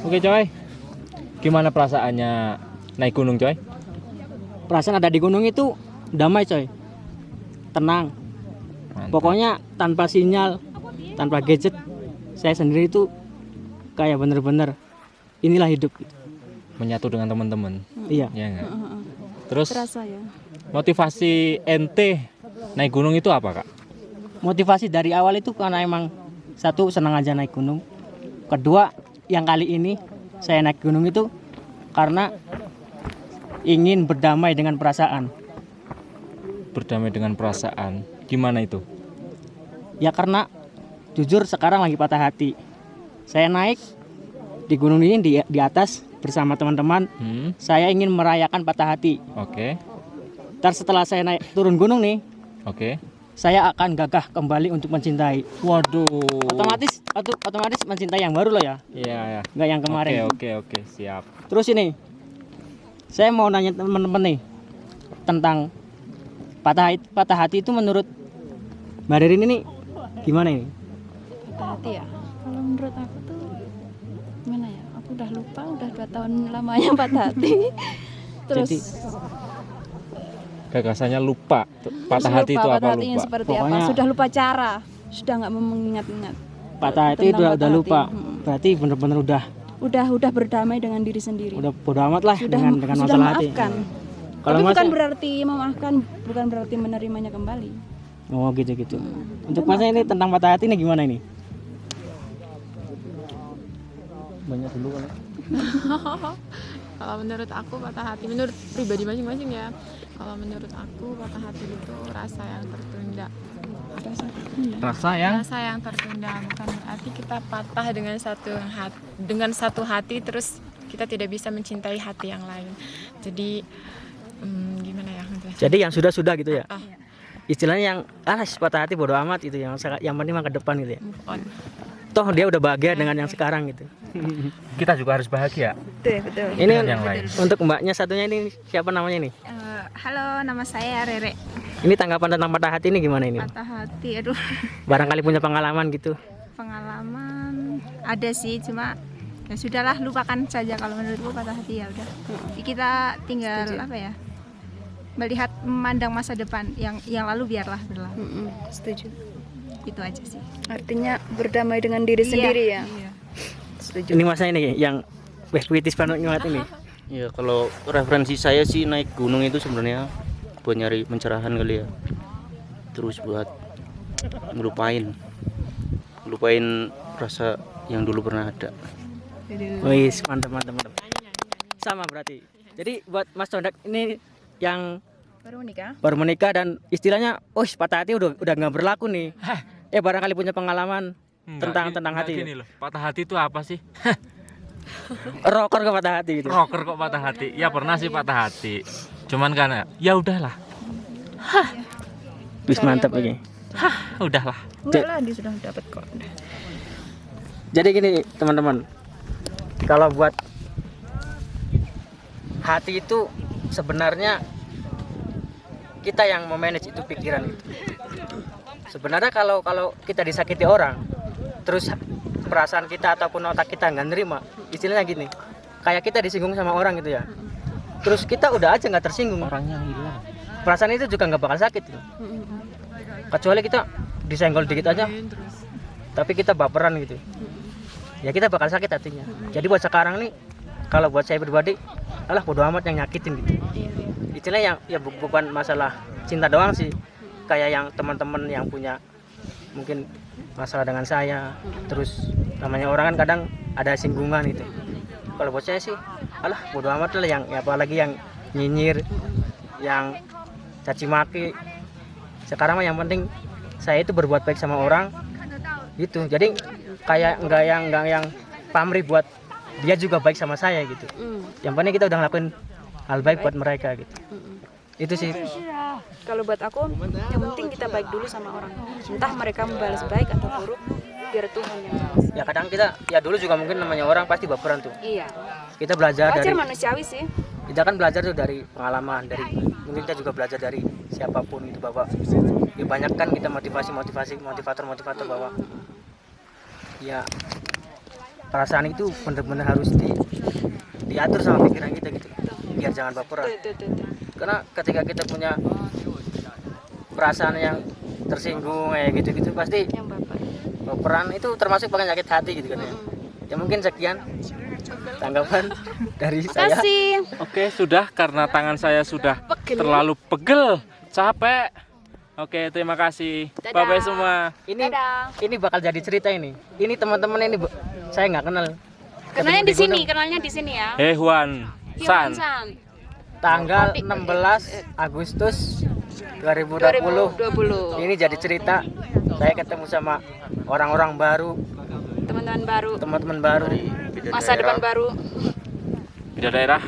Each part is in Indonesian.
Oke coy, gimana perasaannya naik gunung coy? Perasaan ada di gunung itu damai coy, tenang. Mantap. Pokoknya tanpa sinyal, tanpa gadget, saya sendiri itu kayak bener-bener inilah hidup. Menyatu dengan teman-teman. Iya. Ya enggak? Terus Terasa ya. motivasi ente naik gunung itu apa kak? Motivasi dari awal itu karena emang satu senang aja naik gunung. Kedua, yang kali ini saya naik gunung itu karena ingin berdamai dengan perasaan. Berdamai dengan perasaan. Gimana itu? Ya karena jujur sekarang lagi patah hati. Saya naik di gunung ini di atas bersama teman-teman. Saya ingin merayakan patah hati. Oke. Ntar setelah saya naik turun gunung nih, Oke. saya akan gagah kembali untuk mencintai. Waduh. Otomatis mencintai yang baru loh ya, Iya ya. nggak yang kemarin. Oke, siap. Terus ini, saya mau nanya teman-teman nih tentang patah hati itu menurut Mbak Ririn ini gimana ini? Patah hati ya. Kalau menurut aku tuh gimana ya? Aku udah lupa, udah 2 tahun lamanya patah hati. Terus Jadi, Gagasannya lupa. Patah hati itu apa patah hatinya lupa? seperti Pokoknya- apa? Sudah lupa cara, sudah nggak mengingat-ingat. patah hati Tentang udah patah lupa. hati. Berarti bener-bener Udah berdamai dengan diri sendiri. udah bodo amat lah Sudah dengan sudah masalah hati. memaafkan. Kalau Tapi bukan Mas- berarti memaafkan, bukan berarti menerimanya kembali. Oh gitu. Untuk Masnya ini tentang patah hati ini gimana ini? Banyak dulu kan. Kalau menurut aku patah hati, menurut pribadi masing-masing ya. Kalau menurut aku patah hati itu rasa yang tertunda. Rasa yang Rasa yang tertunda bukan berarti kita patah dengan satu hati terus kita tidak bisa mencintai hati yang lain. Jadi gimana ya? Jadi yang sudah gitu ya. Ah. Istilahnya yang patah hati bodo amat itu yang penting mah ke depan gitu ya. Move on. Toh dia udah bahagia dengan yang sekarang gitu. kita juga harus bahagia. Betul. Ini Dengan yang lain. untuk mbaknya satunya ini siapa namanya nih? Halo, nama saya Rere. Ini tanggapan tentang patah hati ini gimana ini? Patah hati, aduh, Barangkali punya pengalaman gitu. pengalaman ada sih, cuma ya sudahlah, lupakan saja. Kalau menurutku patah hati ya udah. Kita tinggal apa ya? Melihat memandang masa depan, yang lalu biarlah berlalu. Setuju. Itu aja sih. Artinya berdamai dengan diri sendiri ya. Iya. Setuju. Ini masnya ini yang puitis banget ini. Ya kalau referensi saya sih naik gunung itu sebenarnya buat nyari pencerahan kali ya. Terus buat ngelupain rasa yang dulu pernah ada. Wis, mantap. Sama berarti. Jadi buat Mas Condak ini yang Baru menikah. dan istilahnya, patah hati udah nggak berlaku nih. Barangkali punya pengalaman tentang hati. Gini loh, patah hati itu apa sih? Rocker ke patah hati gitu. Rocker kok patah hati? Ya pernah sih patah hati. Cuman karena ya udahlah. Wis mantap ini. Udahlah. Enggak lah, dia sudah dapat kok. Jadi gini teman-teman, kalau buat hati itu sebenarnya kita yang memanage itu pikiran itu. Sebenarnya kalau kita disakiti orang, terus perasaan kita ataupun otak kita nggak nerima, istilahnya gini, kayak kita disinggung sama orang gitu ya. Terus kita udah aja nggak tersinggung, Orangnya hilang. perasaan itu juga nggak bakal sakit gitu. Kecuali kita disenggol dikit aja, tapi kita baperan gitu, ya kita bakal sakit hatinya. Jadi buat sekarang nih, kalau buat saya pribadi, alah bodo amat yang nyakitin gitu. Istilahnya yang bukan masalah cinta doang sih, kayak yang teman-teman yang punya mungkin masalah dengan saya, terus namanya orang kan kadang ada singgungan itu. Kalau buat saya sih, alah bodo amat lah yang apalagi yang nyinyir, yang caci maki. Sekarang mah yang penting saya itu berbuat baik sama orang gitu. Jadi kayak enggak yang pamrih buat dia juga baik sama saya gitu. Yang penting kita udah ngelakuin hal baik buat mereka gitu. Itu sih. Kalau buat aku, yang penting kita baik dulu sama orang. Entah mereka membalas baik atau buruk, biar Tuhan yang balas. Ya kadang kita ya dulu juga mungkin namanya orang pasti baperan tuh. Iya. Kita belajar Wajar dari manusiawi sih. kita kan belajar tuh dari pengalaman, dari mungkin kita juga belajar dari siapapun itu bahwa ya banyak kan kita motivator bahwa ya perasaan itu benar-benar harus diatur sama pikiran kita gitu, biar jangan baperan. Karena ketika kita punya perasaan yang tersinggung kayak gitu pasti Yang bapak. baperan itu termasuk penyakit hati gitu kan ya. Ya mungkin sekian tanggapan dari saya. Kasih. Oke, sudah karena tangan saya sudah terlalu pegel, capek. Oke, terima kasih. Dadah. Bye-bye semua. Ini bakal jadi cerita ini. Ini teman-teman ini saya nggak kenal. Kenalnya Ketemu di sini, gunung. kenalnya di sini ya. Hewan San. Tanggal 16 Agustus 2020. 2020. Ini jadi cerita. Saya ketemu sama orang-orang baru, Teman-teman baru, teman-teman baru. masa depan baru. Beda daerah.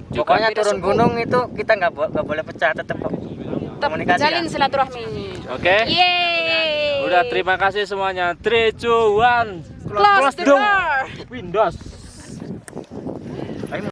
Juga. Pokoknya turun gunung itu kita nggak boleh pecah, tetap Tetap komunikasi. jalin Ya? silaturahmi. Oke. Yeay. Udah, terima kasih semuanya. 3, 2, 1. Close the door. Windows.